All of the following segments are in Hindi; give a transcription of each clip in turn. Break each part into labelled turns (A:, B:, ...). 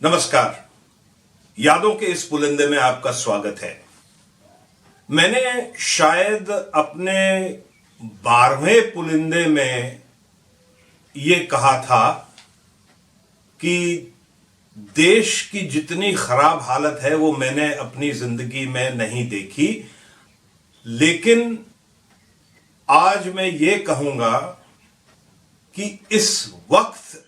A: नमस्कार। यादों के इस पुलिंदे में आपका स्वागत है। मैंने शायद अपने 12वें पुलिंदे में ये कहा था कि देश की जितनी खराब हालत है वो मैंने अपनी जिंदगी में नहीं देखी, लेकिन आज मैं ये कहूंगा कि इस वक्त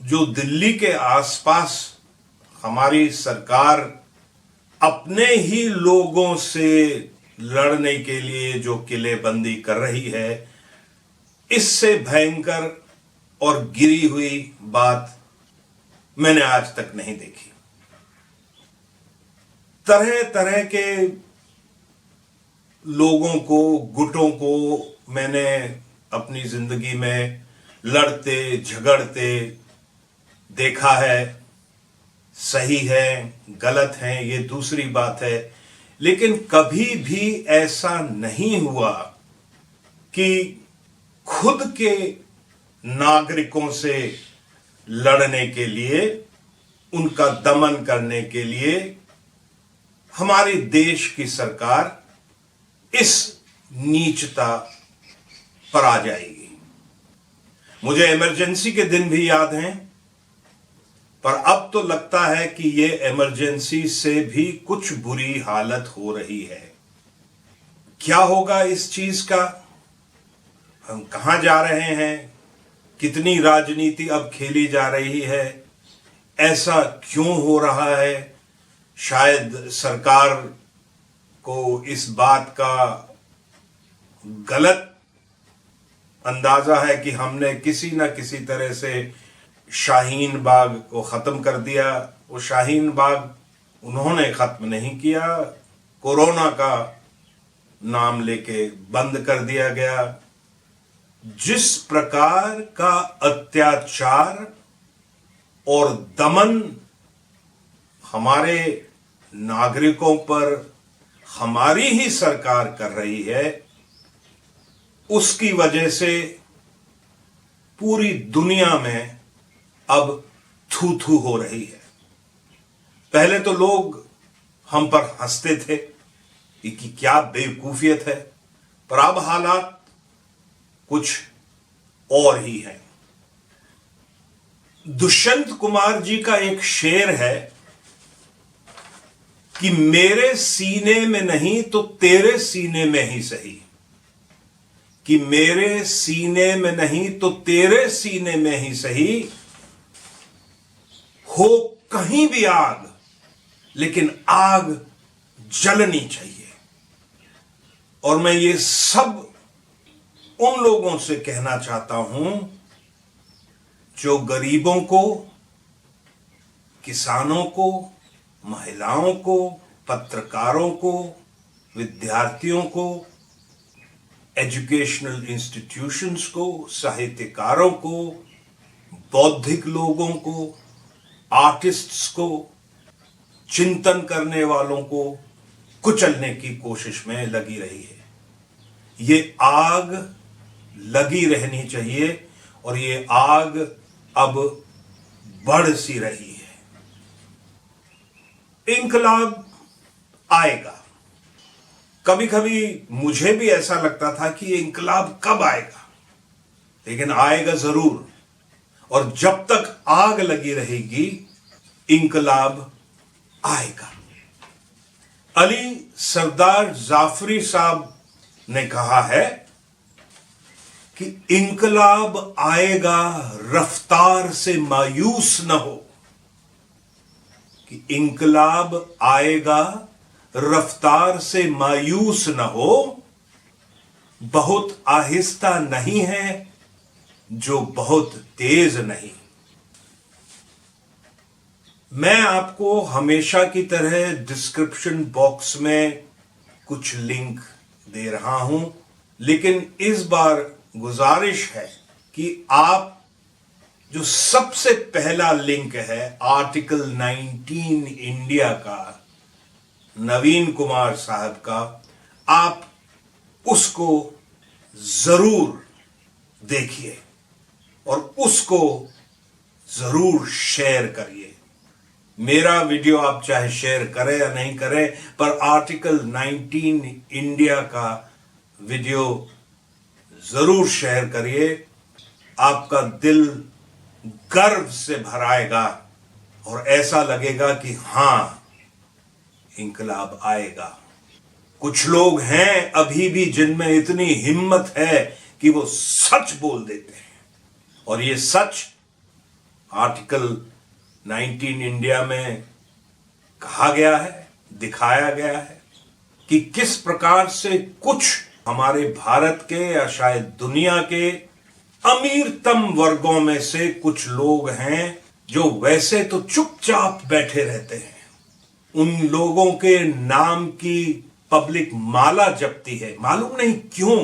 A: जो दिल्ली के आसपास हमारी सरकार अपने ही लोगों से लड़ने के लिए जो किलेबंदी कर रही है, इससे भयंकर और गिरी हुई बात मैंने आज तक नहीं देखी। तरह तरह के लोगों को, गुटों को मैंने अपनी जिंदगी में लड़ते झगड़ते देखा है। सही है, गलत है, ये दूसरी बात है, लेकिन कभी भी ऐसा नहीं हुआ कि खुद के नागरिकों से लड़ने के लिए, उनका दमन करने के लिए हमारे देश की सरकार इस नीचता पर आ जाएगी। मुझे इमरजेंसी के दिन भी याद हैं, पर अब तो लगता है कि ये इमरजेंसी से भी कुछ बुरी हालत हो रही है। क्या होगा इस चीज का? हम कहां जा रहे हैं? कितनी राजनीति अब खेली जा रही है? ऐसा क्यों हो रहा है? शायद सरकार को इस बात का गलत अंदाजा है कि हमने किसी न किसी तरह से शाहीन बाग को खत्म कर दिया। वो शाहीन बाग उन्होंने खत्म नहीं किया, कोरोना का नाम लेके बंद कर दिया गया। जिस प्रकार का अत्याचार और दमन हमारे नागरिकों पर हमारी ही सरकार कर रही है, उसकी वजह से पूरी दुनिया में अब थू थू हो रही है। पहले तो लोग हम पर हंसते थे कि क्या बेवकूफियत है, पर अब हालात कुछ और ही है। दुष्यंत कुमार जी का एक शेर है कि मेरे सीने में नहीं तो तेरे सीने में ही सही, कि मेरे सीने में नहीं तो तेरे सीने में ही सही, हो कहीं भी आग, लेकिन आग जलनी चाहिए। और मैं ये सब उन लोगों से कहना चाहता हूं जो गरीबों को, किसानों को, महिलाओं को, पत्रकारों को, विद्यार्थियों को, एजुकेशनल इंस्टीट्यूशंस को, साहित्यकारों को, बौद्धिक लोगों को, आर्टिस्ट्स को, चिंतन करने वालों को कुचलने की कोशिश में लगी रही है। ये आग लगी रहनी चाहिए और ये आग अब बढ़ सी रही है। इंकलाब आएगा। कभी कभी मुझे भी ऐसा लगता था कि ये इंकलाब कब आएगा, लेकिन आएगा जरूर। और जब तक आग लगी रहेगी, इंकलाब आएगा। अली सरदार जाफरी साहब ने कहा है कि इंकलाब आएगा, रफ्तार से मायूस न हो। कि इंकलाब आएगा, रफ्तार से मायूस न हो। बहुत आहिस्ता नहीं है जो बहुत तेज नहीं। मैं आपको हमेशा की तरह डिस्क्रिप्शन बॉक्स में कुछ लिंक दे रहा हूं, लेकिन इस बार गुजारिश है कि आप जो सबसे पहला लिंक है आर्टिकल 19 इंडिया का, नवीन कुमार साहब का, आप उसको जरूर देखिए और उसको जरूर शेयर करिए। मेरा वीडियो आप चाहे शेयर करें या नहीं करें, पर आर्टिकल 19 इंडिया का वीडियो जरूर शेयर करिए। आपका दिल गर्व से भर आएगा और ऐसा लगेगा कि हां, इंकलाब आएगा। कुछ लोग हैं अभी भी जिनमें इतनी हिम्मत है कि वो सच बोल देते हैं, और ये सच आर्टिकल 19 इंडिया में कहा गया है, दिखाया गया है कि किस प्रकार से कुछ हमारे भारत के या शायद दुनिया के अमीरतम वर्गों में से कुछ लोग हैं जो वैसे तो चुपचाप बैठे रहते हैं। उन लोगों के नाम की पब्लिक माला जपती है, मालूम नहीं क्यों,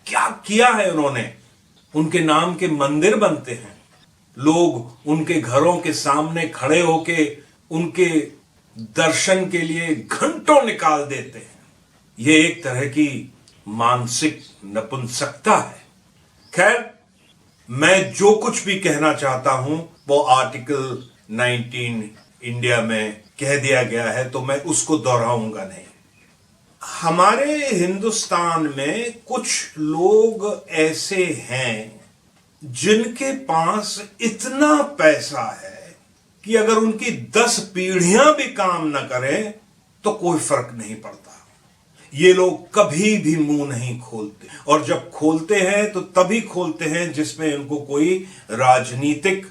A: क्या किया है उन्होंने। उनके नाम के मंदिर बनते हैं, लोग उनके घरों के सामने खड़े होके उनके दर्शन के लिए घंटों निकाल देते हैं। यह एक तरह की मानसिक नपुंसकता है। खैर, मैं जो कुछ भी कहना चाहता हूं वो आर्टिकल 19 इंडिया में कह दिया गया है, तो मैं उसको दोहराऊंगा नहीं। हमारे हिंदुस्तान में कुछ लोग ऐसे हैं जिनके पास इतना पैसा है कि अगर उनकी 10 पीढ़ियां भी काम न करें तो कोई फर्क नहीं पड़ता। ये लोग कभी भी मुंह नहीं खोलते, और जब खोलते हैं तो तभी खोलते हैं जिसमें उनको कोई राजनीतिक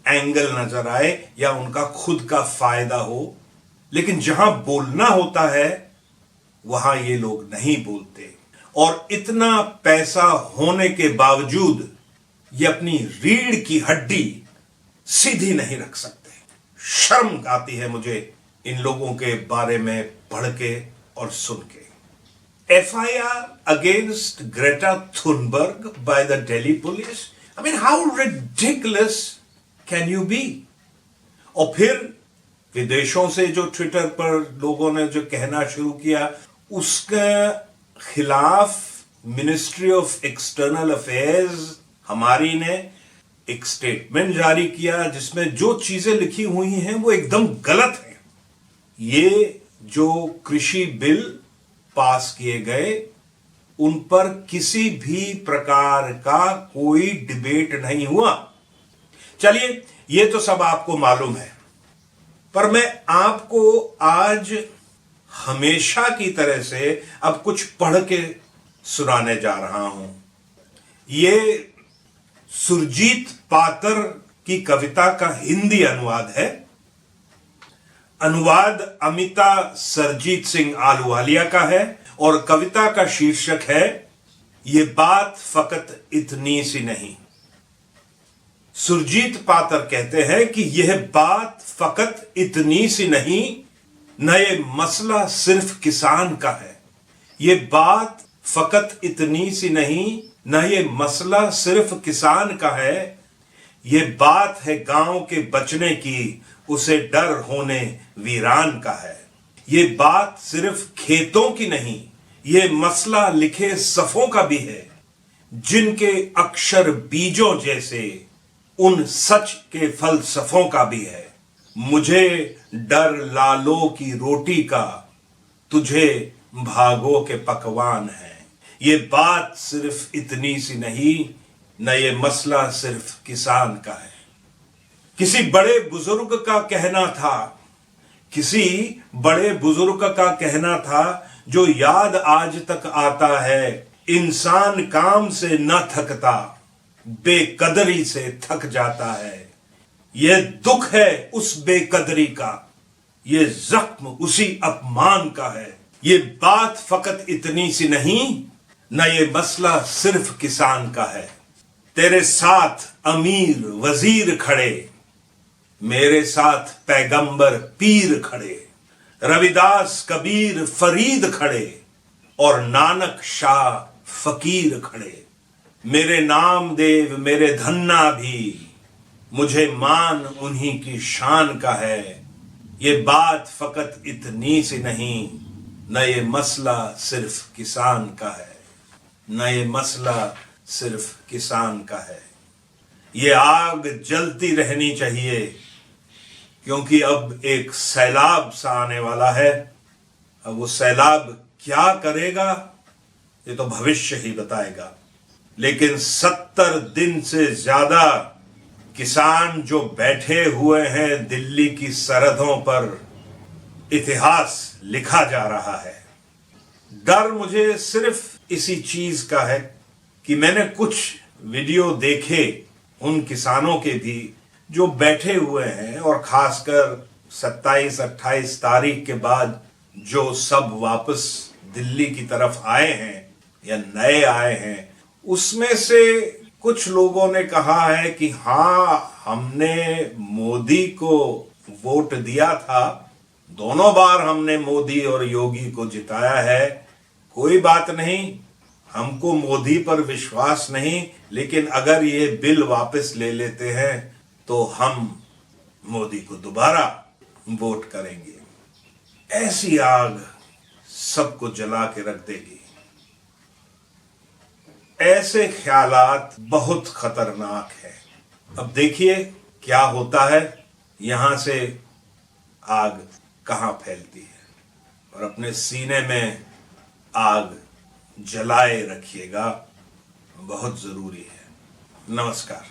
A: एंगल नजर आए या उनका खुद का फायदा हो। लेकिन जहां बोलना होता है वहां ये लोग नहीं बोलते, और इतना पैसा होने के बावजूद ये अपनी रीढ़ की हड्डी सीधी नहीं रख सकते। शर्म आती है मुझे इन लोगों के बारे में पढ़ के और सुन के। FIR against Greta Thunberg by the Delhi police. I mean, how ridiculous can you be? और फिर विदेशों से जो ट्विटर पर लोगों ने जो कहना शुरू किया, उसके खिलाफ मिनिस्ट्री ऑफ एक्सटर्नल अफेयर्स हमारी ने एक स्टेटमेंट जारी किया जिसमें जो चीजें लिखी हुई हैं वो एकदम गलत हैं। ये जो कृषि बिल पास किए गए उन पर किसी भी प्रकार का कोई डिबेट नहीं हुआ। चलिए, ये तो सब आपको मालूम है, पर मैं आपको आज हमेशा की तरह से अब कुछ पढ़ के सुनाने जा रहा हूं। ये सुरजीत पातर की कविता का हिंदी अनुवाद है। अनुवाद अमिता सरजीत सिंह आलूवालिया का है, और कविता का शीर्षक है ये बात फकत इतनी सी नहीं। सुरजीत पातर कहते हैं कि यह बात फकत इतनी सी नहीं, न ये मसला सिर्फ किसान का है। ये बात फकत इतनी सी नहीं, न ये मसला सिर्फ किसान का है। ये बात है गांव के बचने की, उसे डर होने वीरान का है। ये बात सिर्फ खेतों की नहीं, ये मसला लिखे सफों का भी है, जिनके अक्षर बीजों जैसे उन सच के फलसफों का भी है। मुझे डर लालों की रोटी का, तुझे भागों के पकवान है। ये बात सिर्फ इतनी सी नहीं, न ये मसला सिर्फ किसान का है। किसी बड़े बुजुर्ग का कहना था, किसी बड़े बुजुर्ग का कहना था, जो याद आज तक आता है, इंसान काम से न थकता, बेकदरी से थक जाता है। यह दुख है उस बेकदरी का, ये जख्म उसी अपमान का है। ये बात फकत इतनी सी नहीं, न ये मसला सिर्फ किसान का है। तेरे साथ अमीर वजीर खड़े, मेरे साथ पैगंबर पीर खड़े, रविदास कबीर फरीद खड़े, और नानक शाह फकीर खड़े। मेरे नामदेव मेरे धन्ना भी, मुझे मान उन्हीं की शान का है। ये बात फकत इतनी सी नहीं, न ये मसला सिर्फ किसान का है, न ये मसला सिर्फ किसान का है। ये आग जलती रहनी चाहिए, क्योंकि अब एक सैलाब सा आने वाला है। अब वो सैलाब क्या करेगा ये तो भविष्य ही बताएगा, लेकिन 70 दिन से ज्यादा किसान जो बैठे हुए हैं दिल्ली की सरहदों पर, इतिहास लिखा जा रहा है। डर मुझे सिर्फ इसी चीज का है कि मैंने कुछ वीडियो देखे उन किसानों के भी जो बैठे हुए हैं, और खासकर 27-28 तारीख के बाद जो सब वापस दिल्ली की तरफ आए हैं या नए आए हैं, उसमें से कुछ लोगों ने कहा है कि हाँ, हमने मोदी को वोट दिया था, दोनों बार हमने मोदी और योगी को जिताया है, कोई बात नहीं, हमको मोदी पर विश्वास नहीं, लेकिन अगर ये बिल वापस ले लेते हैं तो हम मोदी को दोबारा वोट करेंगे। ऐसी आग सबको जला के रख देगी। ऐसे ख्यालात बहुत खतरनाक है। अब देखिए क्या होता है, यहां से आग कहां फैलती है, और अपने सीने में आग जलाए रखिएगा, बहुत जरूरी है। नमस्कार।